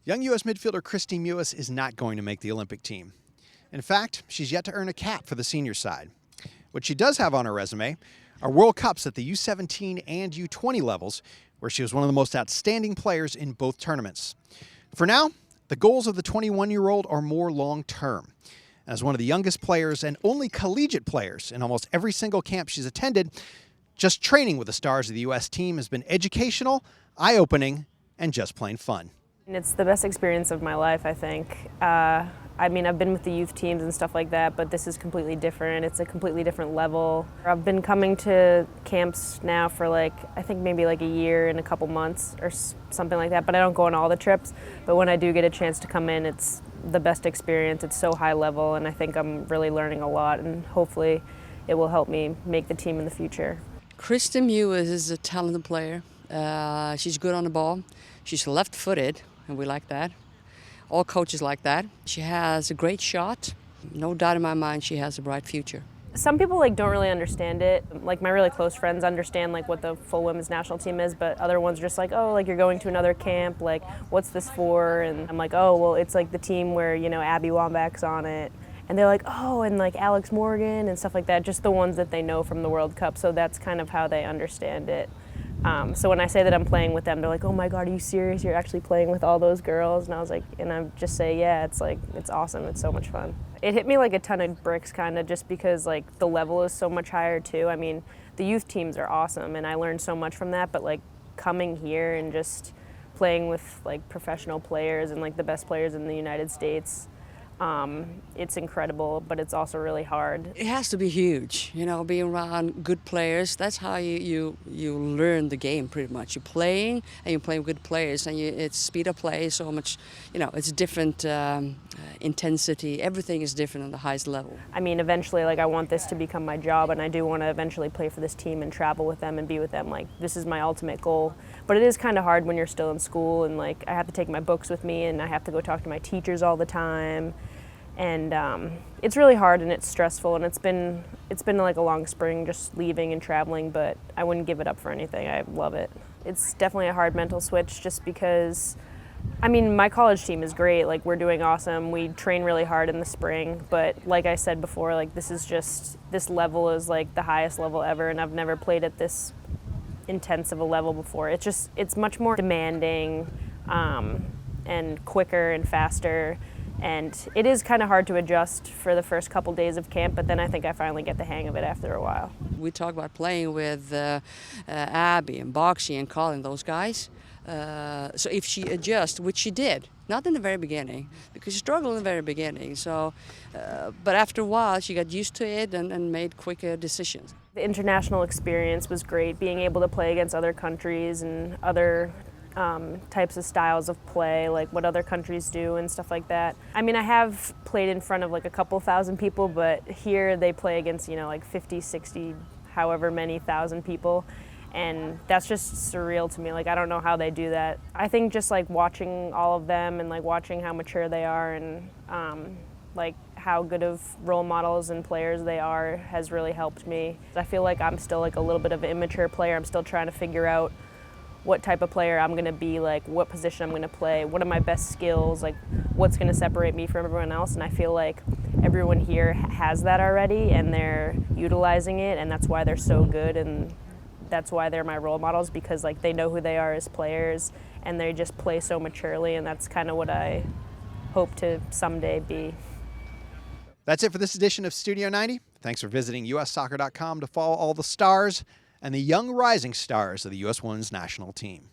Young U.S. midfielder Kristie Mewis is not going to make the Olympic team. In fact, she's yet to earn a cap for the senior side. What she does have on her resume are World Cups at the U17 and U20 levels, where she was one of the most outstanding players in both tournaments. For now, the goals of the 21-year-old are more long-term. As one of the youngest players and only collegiate players in almost every single camp she's attended, just training with the stars of the U.S. team has been educational, eye-opening, and just plain fun. It's the best experience of my life, I think. I mean, I've been with the youth teams and stuff like that, but this is completely different. It's a completely different level. I've been coming to camps now for I think maybe a year and a couple months or something like that, but I don't go on all the trips. But when I do get a chance to come in, it's the best experience. It's so high level, and I think I'm really learning a lot, and hopefully it will help me make the team in the future. Kristie Mewis is a talented player. She's good on the ball. She's left-footed, and we like that. All coaches like that. She has a great shot. No doubt in my mind she has a bright future. Some people don't really understand it. My really close friends understand what the full women's national team is, but other ones are just oh, you're going to another camp, what's this for? And I'm oh, well, it's the team where, Abby Wambach's on it. And they're oh, and Alex Morgan and stuff like that, just the ones that they know from the World Cup, so that's kind of how they understand it. So when I say that I'm playing with them, they're oh my God, are you serious? You're actually playing with all those girls? And I was and I just say, yeah, it's awesome. It's so much fun. It hit me like a ton of bricks, kind of, just because the level is so much higher too. I mean, the youth teams are awesome, and I learned so much from that. But coming here and just playing with professional players and the best players in the United States. It's incredible, but it's also really hard. It has to be huge, being around good players. That's how you learn the game, pretty much. You're playing, and you're playing with good players, and it's speed of play so much, it's different intensity. Everything is different on the highest level. I mean, eventually, I want this to become my job, and I do want to eventually play for this team and travel with them and be with them. This is my ultimate goal. But it is kind of hard when you're still in school, and I have to take my books with me, and I have to go talk to my teachers all the time. And it's really hard, and it's stressful, and it's been a long spring just leaving and traveling, but I wouldn't give it up for anything. I love it. It's definitely a hard mental switch, just because, I mean, my college team is great. We're doing awesome. We train really hard in the spring, but like I said before, this level is the highest level ever, and I've never played at this intense of a level before. It's much more demanding and quicker and faster. And it is kind of hard to adjust for the first couple days of camp, but then I think I finally get the hang of it after a while. We talk about playing with Abby and Boxy and Colin, those guys. So if she adjusts, which she did, not in the very beginning, because she struggled in the very beginning. So, but after a while, she got used to it and made quicker decisions. The international experience was great, being able to play against other countries and other types of styles of play, what other countries do and stuff like that. I mean, I have played in front of a couple thousand people, but here they play against 50, 60, however many thousand people, and that's just surreal to me. I don't know how they do that. I think just watching all of them and watching how mature they are and how good of role models and players they are has really helped me. I feel like I'm still a little bit of an immature player. I'm still trying to figure out what type of player I'm going to be, what position I'm going to play, what are my best skills, what's going to separate me from everyone else. And I feel like everyone here has that already, and they're utilizing it, and that's why they're so good, and that's why they're my role models, because they know who they are as players, and they just play so maturely, and that's kind of what I hope to someday be. That's it for this edition of Studio 90. Thanks for visiting ussoccer.com to follow all the stars and the young rising stars of the U.S. Women's National Team.